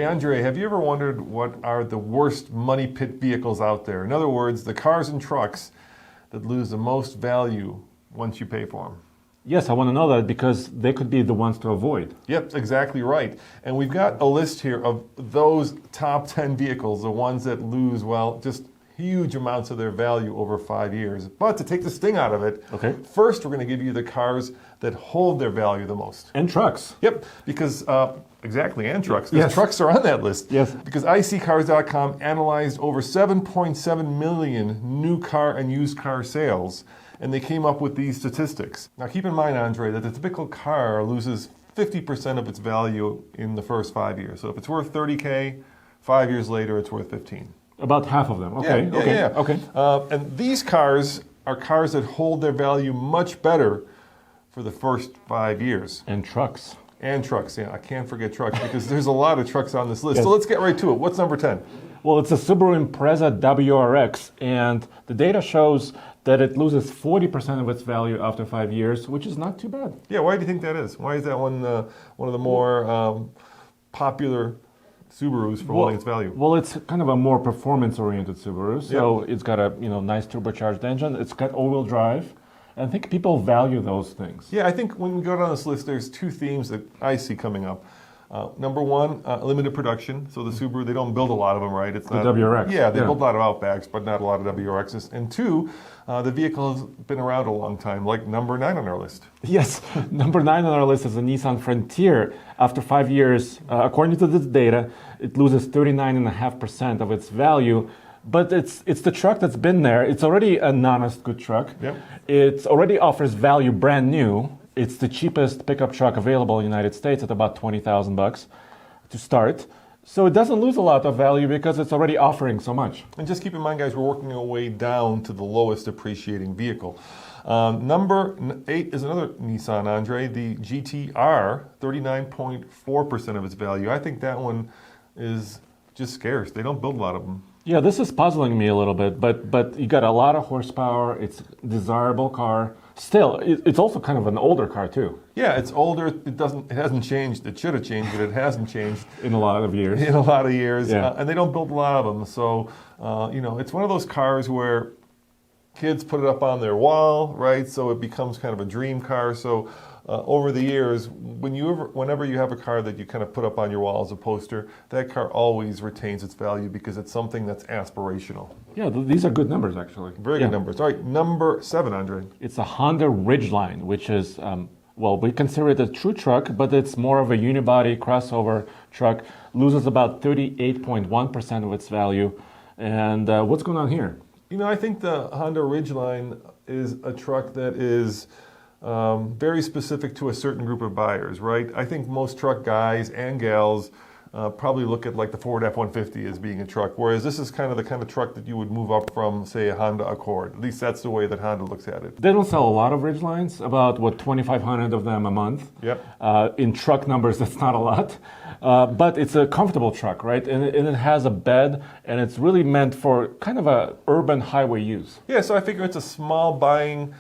Andre, have you ever wondered what are the worst money pit vehicles out there? In other words, the cars and trucks that lose the most value once you pay for them. Yes, I want to know that because they could be the ones to avoid. Yep, exactly right. And we've got a list here of those top 10 vehicles, the ones that lose, well, just huge amounts of their value over 5 years. But to take the sting out of it, Okay. first we're going to give you the cars that hold their value the most. And trucks. Yep, because, exactly, and trucks. Because Yes. trucks are on that list. Yes. Because iSeeCars.com analyzed over 7.7 million new car and used car sales, and they came up with these statistics. Now keep in mind, Andre, that the typical car loses 50% of its value in the first 5 years. So if it's worth 30K, 5 years later it's worth 15. About half of them. Okay. Yeah, okay. yeah. Okay. And these cars are cars that hold their value much better for the first 5 years. And trucks. And trucks, yeah. I can't forget trucks because there's a lot of trucks on this list. Yes. So let's get right to it. What's number 10? Well, it's a Subaru Impreza WRX, and the data shows that it loses 40% of its value after 5 years, which is not too bad. Yeah, why do you think that is? Why is that one of the more popular Subarus for holding its value? Well, it's kind of a more performance-oriented Subaru, so It's got a nice turbocharged engine. It's got all-wheel drive, and I think people value those things. Yeah, I think when we go down this list, there's two themes that I see coming up. Number one, limited production. So the Subaru, they don't build a lot of them, right? It's The WRX. Yeah, they build a lot of Outbacks, but not a lot of WRXs. And two, the vehicle has been around a long time, like number 9 on our list. Yes, number 9 on our list is a Nissan Frontier. After 5 years, according to this data, it loses 39.5% of its value. But it's the truck that's been there. It's already an honest, good truck. Yep. It already offers value brand new. It's the cheapest pickup truck available in the United States at about $20,000 to start. So it doesn't lose a lot of value because it's already offering so much. And just keep in mind, guys, we're working our way down to the lowest appreciating vehicle. Number 8 is another Nissan, Andre, the GTR, 39.4% of its value. I think that one is just scarce. They don't build a lot of them. Yeah, this is puzzling me a little bit, but you got a lot of horsepower. It's a desirable car. Still, it's also kind of an older car too. Yeah, it's older. It hasn't changed. It should have changed, but it hasn't changed In a lot of years. in a lot of years. Yeah. And they don't build a lot of them. So, it's one of those cars where kids put it up on their wall, right? So it becomes kind of a dream car. So over the years, whenever you have a car that you kind of put up on your wall as a poster, that car always retains its value because it's something that's aspirational. Yeah, these are good numbers actually. Very good numbers. All right, number 7, Andre. It's a Honda Ridgeline, which is, we consider it a true truck, but it's more of a unibody crossover truck. Loses about 38.1% of its value. And what's going on here? I think the Honda Ridgeline is a truck that is very specific to a certain group of buyers, right? I think most truck guys and gals probably look at like the Ford F-150 as being a truck, whereas this is kind of the kind of truck that you would move up from, say, a Honda Accord. At least that's the way that Honda looks at it. They don't sell a lot of Ridgelines, about 2,500 of them a month. Yep. In truck numbers, that's not a lot. But it's a comfortable truck, right? And it has a bed, and it's really meant for kind of a urban highway use. Yeah, so I figure it's a small buying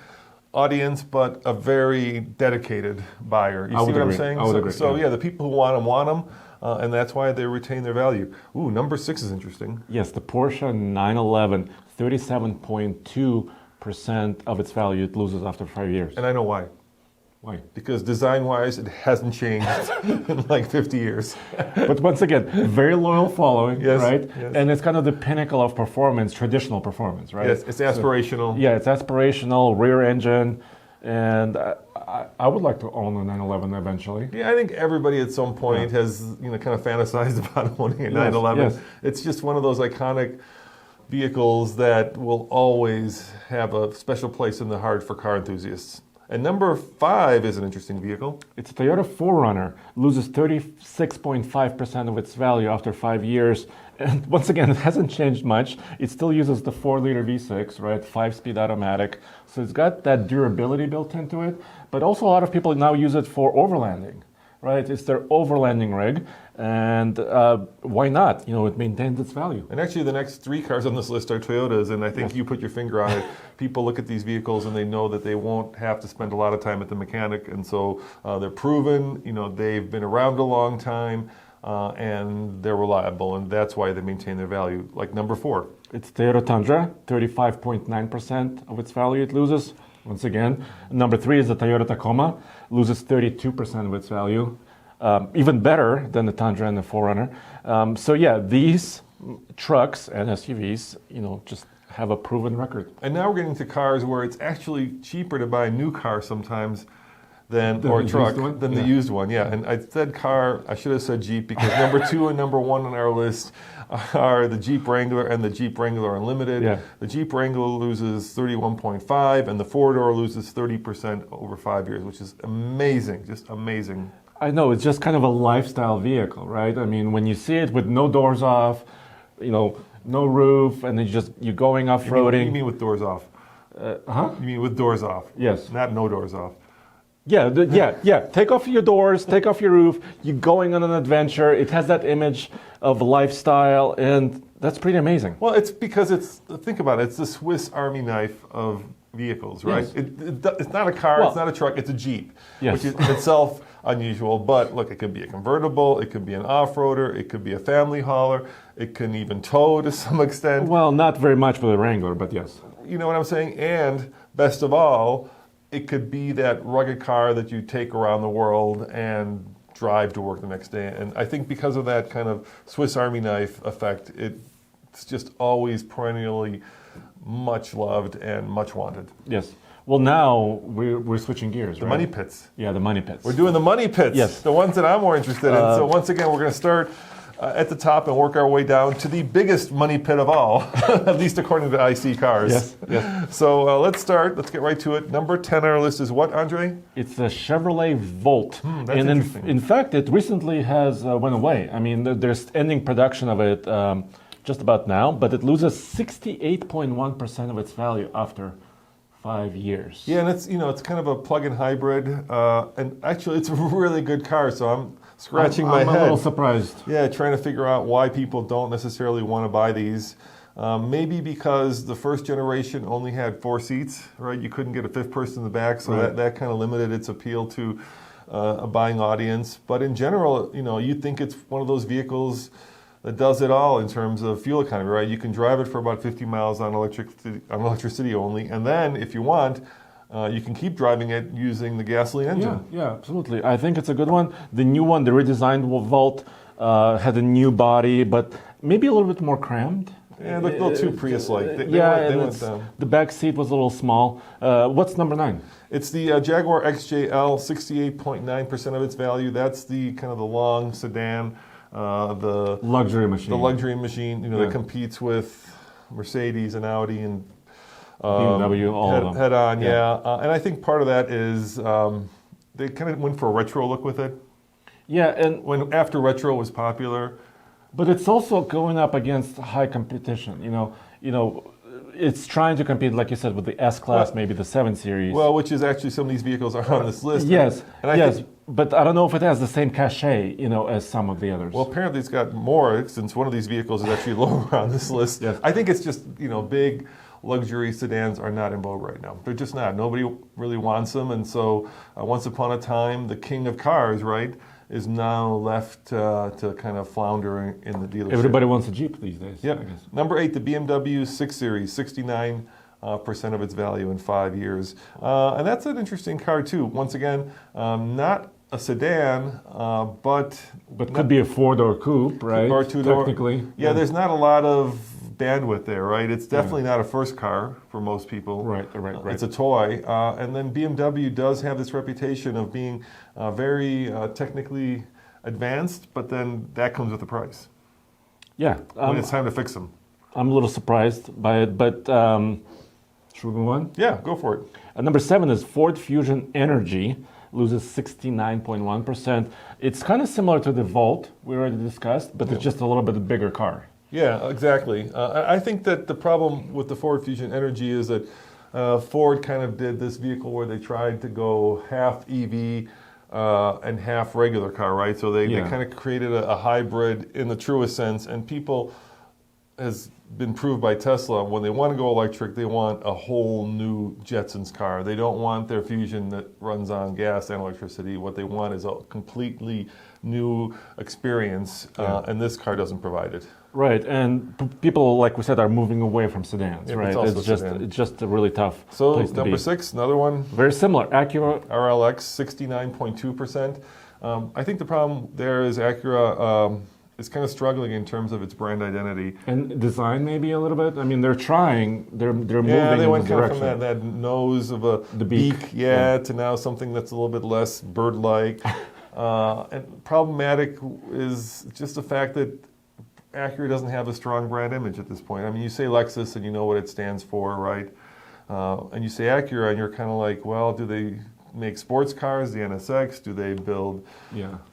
audience, but a very dedicated buyer. You see what I'm saying? I would agree. So yeah, the people who want them, and that's why they retain their value. Ooh, number 6 is interesting. Yes, the Porsche 911, 37.2% of its value it loses after 5 years. And I know why. Why? Because design-wise, it hasn't changed in like 50 years. But once again, very loyal following, Yes, right? yes. And it's kind of the pinnacle of performance, traditional performance, right? Yes, it's aspirational. So, yeah, it's aspirational, rear engine, and I would like to own a 911 eventually. Yeah, I think everybody at some point has kind of fantasized about owning a 911. Yes. It's just one of those iconic vehicles that will always have a special place in the heart for car enthusiasts. And number 5 is an interesting vehicle. It's a Toyota 4Runner, loses 36.5% of its value after 5 years. And once again, it hasn't changed much. It still uses the 4-liter V6, right? 5-speed automatic. So it's got that durability built into it. But also a lot of people now use it for overlanding, right? It's their overlanding rig. And why not? It maintains its value. And actually, the next 3 cars on this list are Toyotas, and I think you put your finger on it. People look at these vehicles and they know that they won't have to spend a lot of time at the mechanic, and so they're proven. They've been around a long time. and they're reliable, and that's why they maintain their value. Like number 4. It's Toyota Tundra, 35.9% of its value it loses. Once again, number 3 is the Toyota Tacoma, loses 32% of its value. Even better than the Tundra and the 4Runner. So yeah, these trucks and SUVs, just have a proven record. And now we're getting to cars where it's actually cheaper to buy a new car sometimes or a truck than the used one. Yeah, and I said car, I should have said Jeep, because number 2 and number 1 on our list are the Jeep Wrangler and the Jeep Wrangler Unlimited. Yeah. The Jeep Wrangler loses 31.5 and the 4-door loses 30% over 5 years, which is amazing, just amazing. I know, it's just kind of a lifestyle vehicle, right? I mean, when you see it with no doors off, no roof, and then you're going off-roading. You mean with doors off? You mean with doors off? Yes. Not no doors off. Yeah, yeah. Take off your doors, take off your roof. You're going on an adventure. It has that image of lifestyle, and that's pretty amazing. Well, it's because think about it, it's the Swiss Army knife of vehicles, right? Yes. It's not a car, it's not a truck, it's a Jeep, yes. which is in itself unusual. But look, it could be a convertible, it could be an off-roader, it could be a family hauler, it can even tow to some extent. Well, not very much with a Wrangler, but yes. You know what I'm saying? And best of all, it could be that rugged car that you take around the world and drive to work the next day. And I think because of that kind of Swiss Army knife effect, it's just always perennially much loved and much wanted. Yes. Well, now we're switching gears, The right? money pits. Yeah, the money pits. We're doing the money pits. Yes. The ones that I'm more interested in. So once again, we're going to start at the top and work our way down to the biggest money pit of all, at least according to IC cars. Yes, yes. So let's start. Let's get right to it. Number 10 on our list is what, Andre? It's a Chevrolet Volt. That's and interesting. in fact, it recently has went away. I mean, there's ending production of it just about now, but it loses 68.1% of its value after 5 years. Yeah, and it's kind of a plug-in hybrid, and actually it's a really good car. So I'm scratching my head. I'm a little surprised. Yeah, trying to figure out why people don't necessarily want to buy these. Maybe because the first generation only had 4 seats, right? You couldn't get a 5th person in the back, so Right. that kind of limited its appeal to a buying audience. But in general, you'd think it's one of those vehicles that does it all in terms of fuel economy, right? You can drive it for about 50 miles on electricity only, and then if you want, you can keep driving it using the gasoline engine. Yeah, absolutely. I think it's a good one. The new one, the redesigned Volt, had a new body, but maybe a little bit more crammed. Yeah, it looked a little too Prius-like. The back seat was a little small. What's number 9? It's the Jaguar XJL, 68.9% of its value. That's the kind of the long sedan, the luxury machine. The luxury machine, that competes with Mercedes and Audi and BMW, all of them. Head on, yeah. And I think part of that is they kind of went for a retro look with it. Yeah, and when after retro was popular. But it's also going up against high competition. It's trying to compete, like you said, with the S-Class, maybe the 7 Series. Well, which is actually some of these vehicles are on this list. Yes, and I think, but I don't know if it has the same cachet, as some of the others. Well, apparently it's got more, since one of these vehicles is actually lower on this list. Yes. I think it's just, big luxury sedans are not in vogue right now. They're just not. Nobody really wants them, and so once upon a time, the king of cars, right, is now left to kind of flounder in the dealership. Everybody wants a Jeep these days. Yep. Number 8, the BMW 6 Series, 69% of its value in 5 years. And that's an interesting car too. Once again, not a sedan, but could be a 4-door coupe, right? Or 2-door. Technically. Yeah, there's not a lot of bandwidth there, right? It's definitely not a first car for most people. Right. It's a toy. And then BMW does have this reputation of being very technically advanced, but then that comes with a price. Yeah. When it's time to fix them. I'm a little surprised by it, but should we move on? Yeah, go for it. Number 7 is Ford Fusion Energy, loses 69.1%. It's kind of similar to the Volt we already discussed, but it's just a little bit bigger car. Yeah, exactly. I think that the problem with the Ford Fusion Energy is that Ford kind of did this vehicle where they tried to go half EV and half regular car, right? So they kind of created a hybrid in the truest sense, and people has been proved by Tesla, when they want to go electric, they want a whole new Jetsons car. They don't want their Fusion that runs on gas and electricity. What they want is a completely new experience, and this car doesn't provide it. Right, and people, like we said, are moving away from sedans, right? It's just a really tough place to be. Number 6, another one. Very similar, Acura. RLX, 69.2%. I think the problem there is Acura is kind of struggling in terms of its brand identity. And design maybe a little bit? I mean, they're trying, they're moving Yeah, they went in kind the of direction. from that nose of the beak, to now something that's a little bit less bird-like. And problematic is just the fact that Acura doesn't have a strong brand image at this point. I mean, you say Lexus and you know what it stands for, right? And you say Acura and you're kind of like, well, do they make sports cars, the NSX? Do they build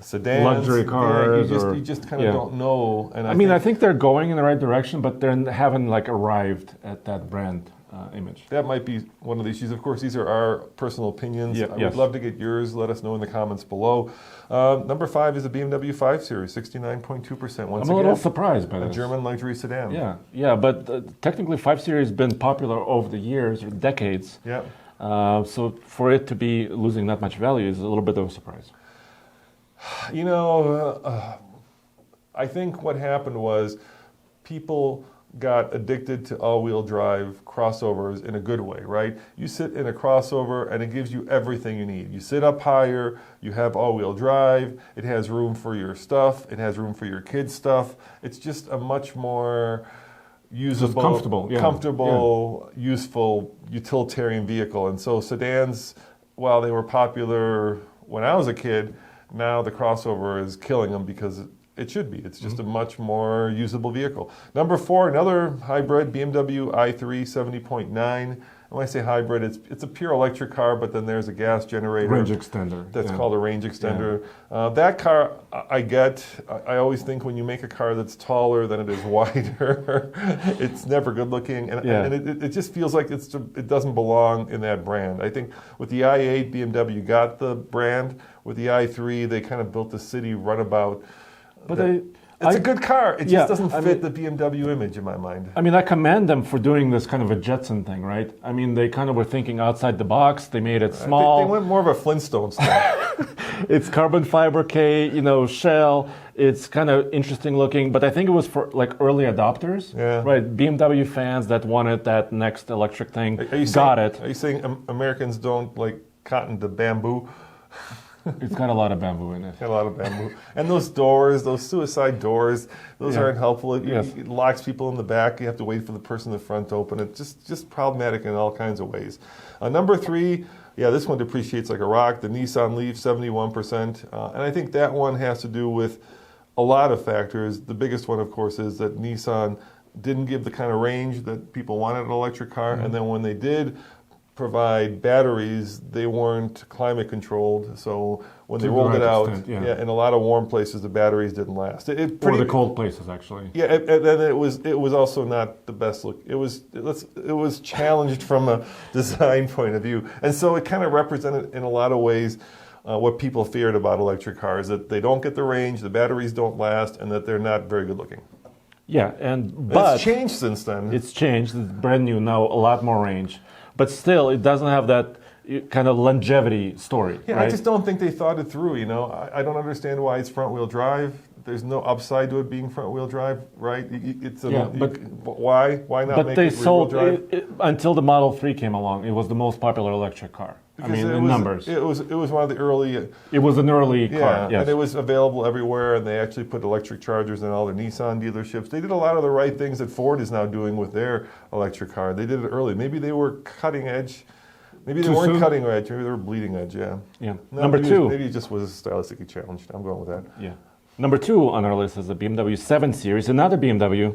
sedans? Luxury cars? You just kind of don't know. And I think they're going in the right direction, but they haven't like arrived at that brand image. That might be one of the issues. Of course, these are our personal opinions. I would love to get yours. Let us know in the comments below. Number 5 is the BMW 5 Series, 69.2%. I'm a little surprised by this. A German luxury sedan. Yeah, but technically 5 Series has been popular over the years or decades. Yeah. So for it to be losing that much value is a little bit of a surprise. You know, I think what happened was people got addicted to all-wheel drive crossovers in a good way, right? You sit in a crossover and it gives you everything you need. You sit up higher, you have all-wheel drive, it has room for your stuff, it has room for your kids' stuff. It's just a much more usable, comfortable, useful, utilitarian vehicle. And so sedans, while they were popular when I was a kid, now the crossover is killing them because it should be. It's just a much more usable vehicle. Number 4, another hybrid, BMW i3, 70.9. And when I say hybrid, it's a pure electric car, but then there's a gas generator. Range extender. That's called a range extender. That car, I get. I always think when you make a car that's taller than it is wider, it's never good looking. And it just feels like it doesn't belong in that brand. I think with the i8, BMW got the brand. With the i3, they kind of built the city runabout. But it's a good car. It just doesn't fit the BMW image in my mind. I mean, I commend them for doing this kind of a Jetson thing, right? I mean, they kind of were thinking outside the box. They made it small. They went more of a Flintstones style. It's carbon fiber shell. It's kind of interesting looking, but I think it was for like early adopters, right? BMW fans that wanted that next electric thing Are you saying Americans don't like cotton to bamboo? It's got a lot of bamboo in it. Got a lot of bamboo. And those doors, those suicide doors, those aren't helpful. It locks people in the back. You have to wait for the person in the front to open it. Just problematic in all kinds of ways. Number 3, this one depreciates like a rock. The Nissan Leaf, 71%. And I think that one has to do with a lot of factors. The biggest one, of course, is that Nissan didn't give the kind of range that people wanted in an electric car. And then when they did provide batteries, they weren't climate controlled. So when they rolled it out, in a lot of warm places, the batteries didn't last. Or the cold places, actually. Yeah, and then it was also not the best look. It was challenged from a design point of view, and so it kind of represented in a lot of ways what people feared about electric cars: that they don't get the range, the batteries don't last, and that they're not very good looking. Yeah, but it's changed since then. It's changed. It's brand new now, a lot more range. But still, it doesn't have that kind of longevity story. Yeah, right? I just don't think they thought it through. I don't understand why it's front-wheel drive. There's no upside to it being front-wheel drive, right? Why not make it rear-wheel drive? Until the Model 3 came along. It was the most popular electric car. Because in numbers. It was one of the early. It was an early car. Yes. And it was available everywhere. And they actually put electric chargers in all their Nissan dealerships. They did a lot of the right things that Ford is now doing with their electric car. They did it early. Maybe they were cutting edge. Maybe they weren't cutting edge. Maybe they were bleeding edge. Yeah. Yeah. No, Number 2. Maybe it just was stylistically challenged. I'm going with that. Yeah. Number 2 on our list is the BMW 7 Series. Another BMW.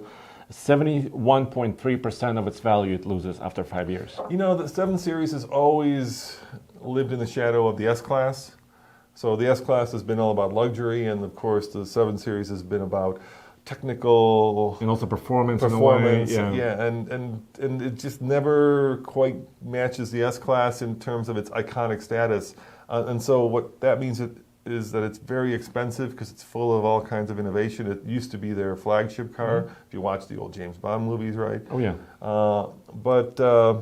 71.3% of its value it loses after 5 years. The 7 Series has always lived in the shadow of the S-Class. So the S-Class has been all about luxury, and of course the 7 Series has been about technical... And also performance in a way. And it just never quite matches the S-Class in terms of its iconic status. And so what that means is is that it's very expensive because it's full of all kinds of innovation. It used to be their flagship car, if you watch the old James Bond movies, right? Oh, yeah.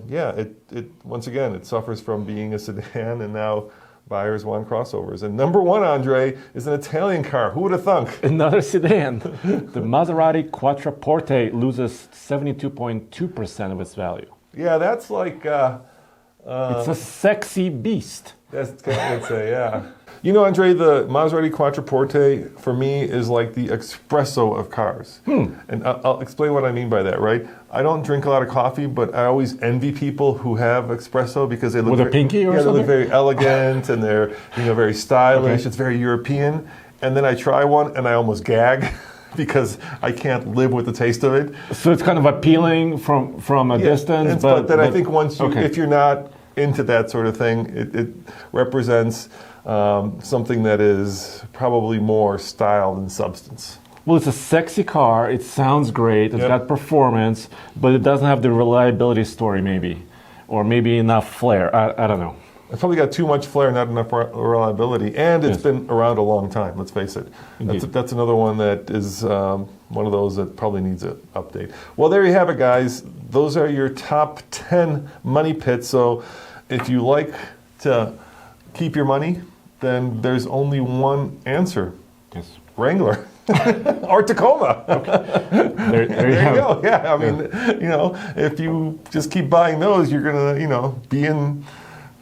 Yeah, it once again, it suffers from being a sedan, and now buyers want crossovers. And number one, Andre, is an Italian car. Who would have thunk? Another sedan. The Maserati Quattroporte loses 72.2% of its value. Yeah, that's like... it's a sexy beast. That's what I'd say, yeah. You know, Andre, the Maserati Quattroporte, for me, is like the espresso of cars. And I'll explain what I mean by that, right? I don't drink a lot of coffee, but I always envy people who have espresso because they look... With a pinky or something? something? They look very elegant, and they're, very stylish. Okay. It's very European. And then I try one, and I almost gag because I can't live with the taste of it. So it's kind of appealing from a distance, but I think once you, if you're not into that sort of thing, it represents something that is probably more style than substance. Well, it's a sexy car. It sounds great. It's got performance, but it doesn't have the reliability story, maybe, or maybe enough flair. I don't know. It's probably got too much flair, not enough reliability, and it's been around a long time. Let's face it. That's another one that is one of those that probably needs an update. Well, there you have it, guys. Those are your top 10 money pits. So, if you like to keep your money, then there's only one answer. Yes. Wrangler. Or Tacoma. Okay. There you go. Yeah, I mean, if you just keep buying those, you're gonna, be in.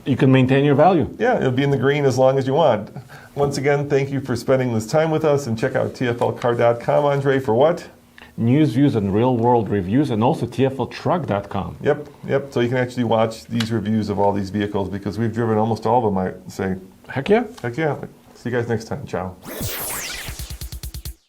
You can maintain your value. Yeah, it'll be in the green as long as you want. Once again, thank you for spending this time with us, and check out TFLcar.com, Andre, for what? News, views, and real-world reviews, and also TFLtruck.com. Yep. So you can actually watch these reviews of all these vehicles because we've driven almost all of them, I say. Heck yeah. Heck yeah. See you guys next time. Ciao.